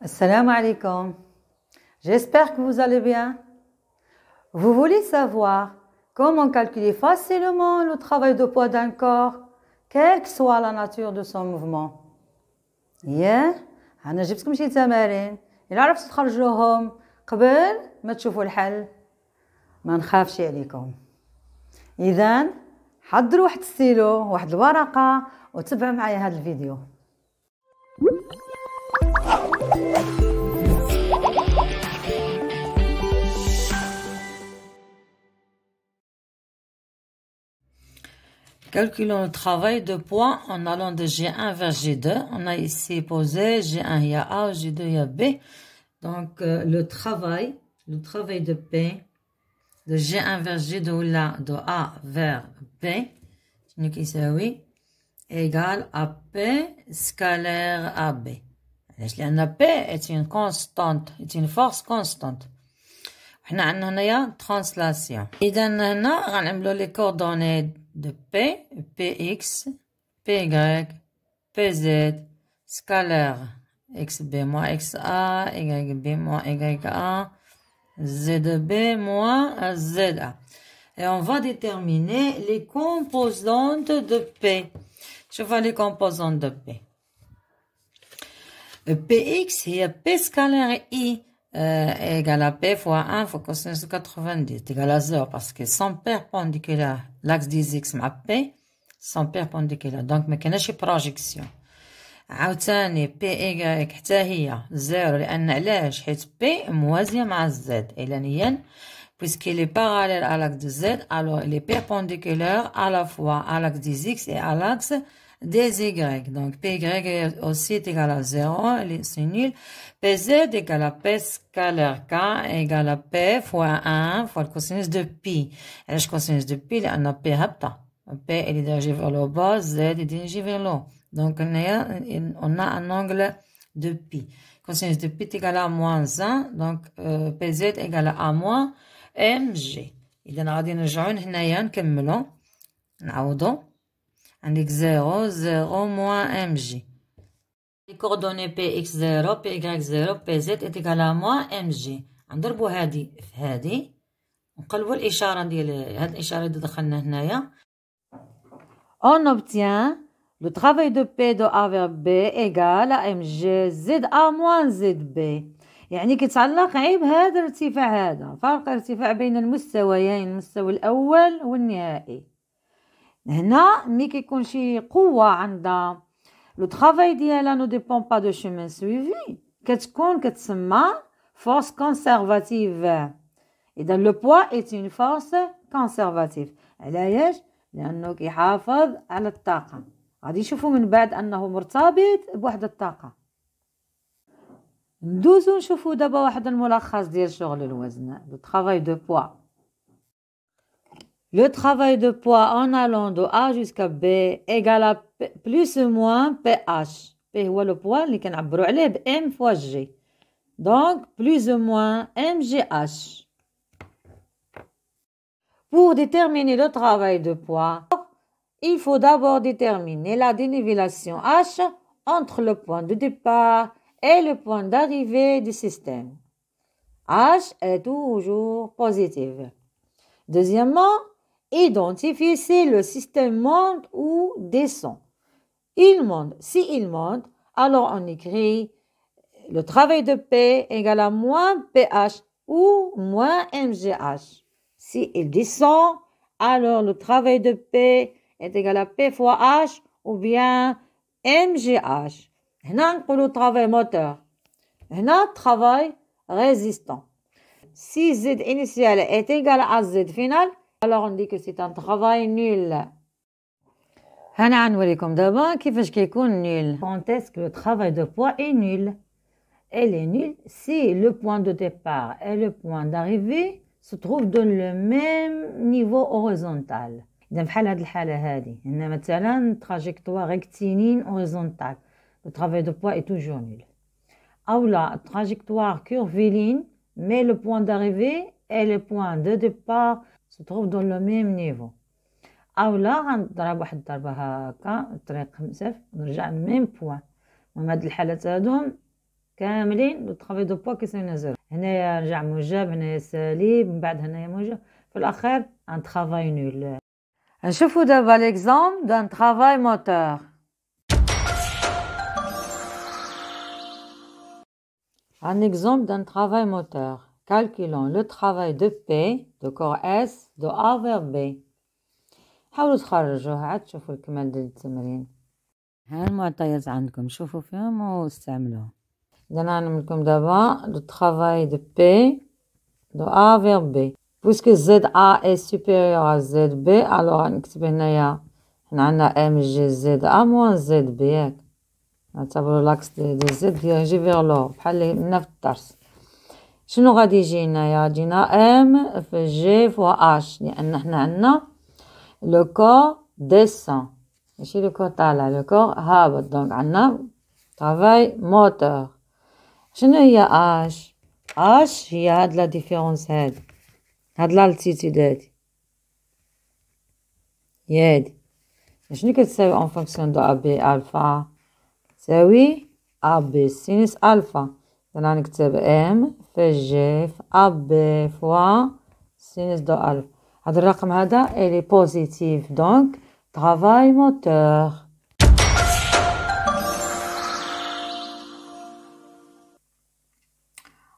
Assalamu alaikum. J'espère que vous allez bien. Vous voulez savoir comment calculer facilement le travail de poids d'un corps, quelle que soit la nature de son mouvement. أنا جبتكم شي تمارين إلا عرفتوا تخرجوهم قبل ما تشوفوا الحل ما نخافش عليكم. إذن حضروا واحد الستيلو واحد الورقة وتبعوا معايا هذا الفيديو. Calculons le travail de poids en allant de G1 vers G2. On a ici posé G1, il y a A, G2, il y a B. Donc, le travail de P, de G1 vers G2 ou là, de A vers B, est égal à P scalaire AB. P est une constante, est une force constante. On a une translation. Et on a les coordonnées de P, Px, Py, Pz, scalaire xb moins xa, yb moins ya, zb moins za. Et on va déterminer les composantes de P. Je vois les composantes de P. Px, il y a P scalaire I égale à P fois 1 fois cosinus de 90 égale à 0 parce qu'ils sont perpendiculaires. L'axe des X مع P sont perpendiculaires. Donc ما كايناش projection. عاوتاني Py حتى هي 0 لأن علاش حيت P موازية مع Z. إذن puisqu'il est parallèle à l'axe de Z, alors il est perpendiculaire à la fois à l'axe des X et à l'axe des Y. Donc, Py aussi est égal à 0, c'est nul. Pz égale à P scalaire K égale à P fois 1 fois le cosinus de pi. Et le cosinus de pi, on a P hapta. P est dirigé vers le bas, Z est dirigé vers le haut. Donc, on a un angle de pi. Cosinus de pi est égal à moins 1. Donc, Pz égale à moins mg. إذا غادي نرجعو هنايا نكملو نعوضو. عندك 0 0 moins mg. Les coordonnées px0 py0 pz est égal à moins mg. نضربو هادي في هادي ونقلبو الإشارة ديال هاد الإشارة اللي دخلنا هنايا. On obtient le travail de P de A vers B égal à mg ZA moins ZB. يعني كيتعلق غير بهذا الارتفاع هذا، فرق الارتفاع بين المستويين، المستوى الأول والنهائي. هنا ملي كيكون شي قوة عندها لو طرافاي ديالها نو ديبون با دو شومان سويفي كتكون كتسمى فورس كونسيرفاتيف. إذا لو بوا إيت اون فورس كونسيرفاتيف. علاش؟ لأنه كيحافظ على الطاقة. غادي نشوفو من بعد أنه مرتبط بواحد الطاقة. ندوزو نشوفو دابا واحد الملخص ديال شغل الوزن لو طرافاي دو بوا. Le travail de poids en allant de A jusqu'à B égale à plus ou moins PH. P هو le poids اللي كنعبرو عليه ب M fois G. Donc, plus ou moins MGH. Pour déterminer le travail de poids, il faut d'abord déterminer la dénivellation H entre le point de départ et le point d'arrivée du système. H est toujours positive. Deuxièmement, identifier si le système monte ou descend. Il monte. Si il monte, alors on écrit le travail de P égale à moins PH ou moins MGH. Si il descend, alors le travail de P est égal à P fois H ou bien MGH. هنا نقولوا travail moteur. هنا travail résistant. Si Z initial est égal à Z final, alors on dit que c'est un travail nul. هنا غنوريكم دابا كيفاش كيكون nul. Quand est-ce que le travail de poids est nul? Elle est nulle si le point de départ et le point d'arrivée se trouvent dans le même niveau horizontal. إذا بحال هاد الحالة هادي هنا مثلا trajectoire rectiligne horizontale. Le travail de poids est toujours nul. أو لا trajectoire curviligne mais le point d'arrivée et le point de départ se trouvent dans le même niveau. أو لا غنضرب واحد الضربة هكا طريق مساف ونرجع للميم بوان. هاد الحالات هادو كاملين لو طرافاي دو بوا كيساوي زيرو. هنايا رجع موجب، هنايا سالب، من بعد هنايا موجب، في الاخر ان طرافاي نول. نشوفو دابا ليكزامبل دان طرافاي موتور. Un exemple d'un travail moteur. Calculons le travail de P, de corps S, de A vers B. حاولوا تخرجوه عاد تشوفوا الكمال ديال التمرين. ها المعطيات عندكم، شوفوا فيهم واستعملوهم. إذا نعلم لكم دابا le travail de P de A vers B. Puisque ZA est supérieur à ZB, alors نكتب هنايا حنا عندنا MG ZA moins ZB ياك. نعتبرو لاكس دي زد ديريجي فيغ لو بحال اللي قلنا في الدرس. شنو غادي يجي هنايا؟ جينا ام في جي فوا اش، لان حنا عندنا لو كور ديسون ماشي لو كور طالع، لو كور هابط، دونك عندنا طرافاي موتور. شنو هي اش؟ اش هي هاد لا ديفيرونس، هادي هاد لالتيتود هادي هي هادي. شنو كتساوي اون فونكسيون دو ا بي الفا؟ تساوي ا بي سينوس الفا. انا نكتب ام في جي في ا بي فوا سينوس دو الفا. هذا الرقم هذا الي بوزيتيف، دونك travail moteur.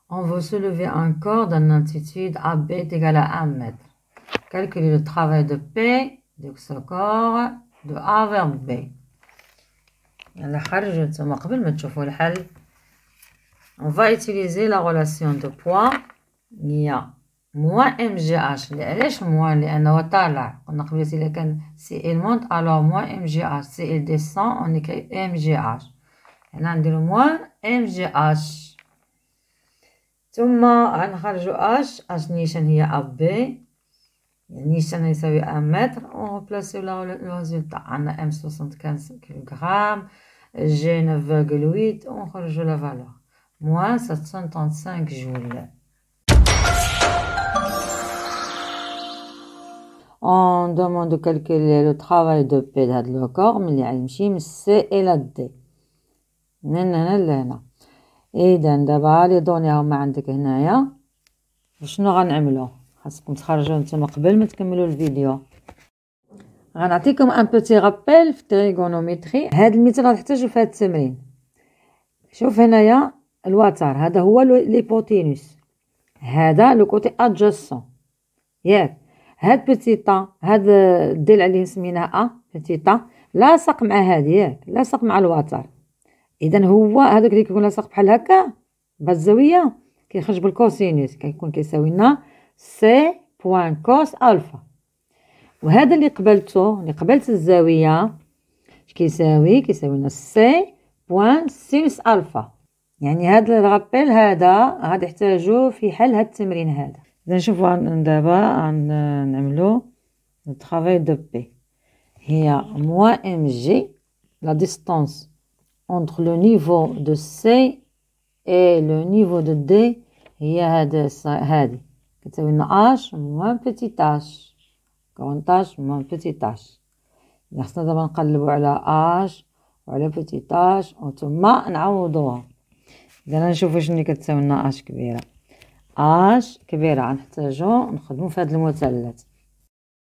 On veut soulever un corps d'une altitude AB est égale à 1 mètre. Calculer le travail de P de ce corps de A vers B. يلا خرجوا نتوما قبل ما تشوفوا الحل. On va utiliser la relation de poids. Il y a moins MGH. علاش moins؟ لأنه طالع. قلنا قبل إذا كان si il monte alors moins MGH. Si il descend on écrit MGH. هنا نديرو moins MGH. ثم غنخرجوا H نيشان هي AB. نيشان يساوي 1 متر. On remplace le résultat. عندنا M 75 كيلوغرام. G 9,8. ونخرجوا la valeur. Moins 735 joules. On demande de calculer le travail de P de le corps ملي غيمشي من C إلى D من هنا لهنا. إذا دابا لي دوني هما عندك هنايا. شنو غنعملو؟ خاصكم تخرجوا نتوما قبل ما تكملوا الفيديو. غنعطيكم ان بوتي رابيل في التريغونوميتري. هاد المثال غتحتاجو في هاد التمرين. شوف هنايا الوتر هذا هو ليبوتينوس، هذا لو كوتي ادجاسون ياك. هاد بوتيطا هاد الضلع اللي سميناه بوتيطا لاصق مع هادي ياك، لاصق مع الوتر. اذا هو هذاك اللي كيكون لاصق بحال هكا بالزاويه كيخرج بالكوسينوس، كيكون كيساوي لنا سي بوان كوس الفا. وهذا اللي قبلته، اللي قبلت الزاويه اش كيساوي لنا سي بوان سينوس الفا. يعني هذا الرابيل هذا غادي يحتاجوه في حل هذا التمرين هذا. اذا نشوفوا دابا نعملو الطرافاي دو بي. هي موان ام جي لا ديستانس entre le niveau de C et le niveau de D هي هادي كتساوي لنا H موان بيتي H كون H موان بيتي H. إذا خصنا دابا نقلبو على H وعلى بيتي H وثم نعوضوها. إذا نشوفو شنو كتساوي لنا H كبيرة. H كبيرة غنحتاجو نخدمو في هاد المثلث.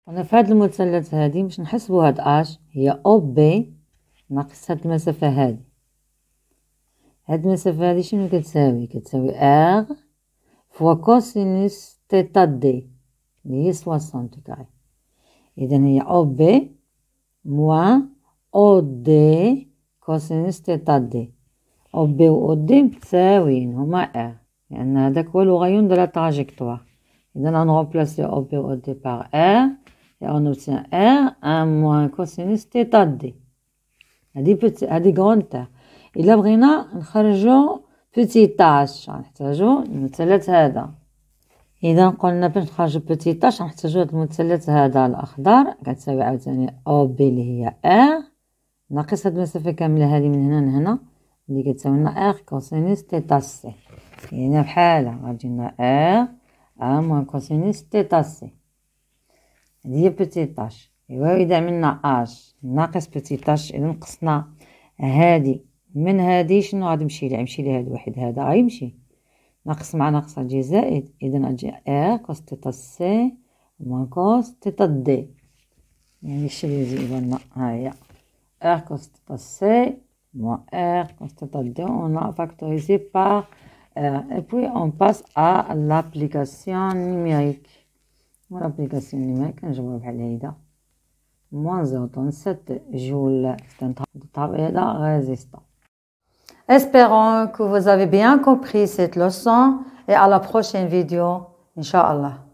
أنا في هاد المثلث هادي باش نحسبو هاد H هي أو بي ناقص هاد المسافة هادي. هاد المسافة هادي شنو كتساوي ار فوا كوسينوس تيتا دي اللي هي 60 كاري. إذا هي أو بي موان أو دي كوسينوس تيتا دي. أو بي و أو دي متساويين هما ار، لأن هداك هو لوغيون دو لا تراجيكتوار. إذا نغومبلاسي أو بي و أو دي باغ ار et on obtient R 1 moins cosinus θ d. هادي غونتر. إلا بغينا نخرجو بوتيت اش غنحتاجو المثلث هذا. إذا قلنا باش نخرجو بوتيت اش غنحتاجو هاد المثلث هذا الأخضر كتساوي عاوتاني أو بي اللي هي R ناقص هاد المسافة كاملة هادي من هنا لهنا اللي كتساوي لنا R كوسينوس θ سي. يعني بحالها غتجي لنا R 1 moins cosinus θ سي. هذه هي بوتيت اش. إوا إذا عملنا اش ناقص بوتيت اش إذا نقصنا هادي من هادي شنو غادي نمشي ليه؟ نمشي ليه هاد الواحد هذا غيمشي ناقص مع ناقص تجي زائد، إذا نجي ار كوس تيتا سي موان كوس تيتا دي، يعني الشي يجي لنا هاهي ار كوس تيتا سي moins R cos θ 2, on a factorisé par R. Et puis on passe à l'application numérique. L'application numérique, je vois bien moins 0,7 joules, c'est un travail résistant. Espérons que vous avez bien compris cette leçon et à la prochaine vidéo, Inch'Allah.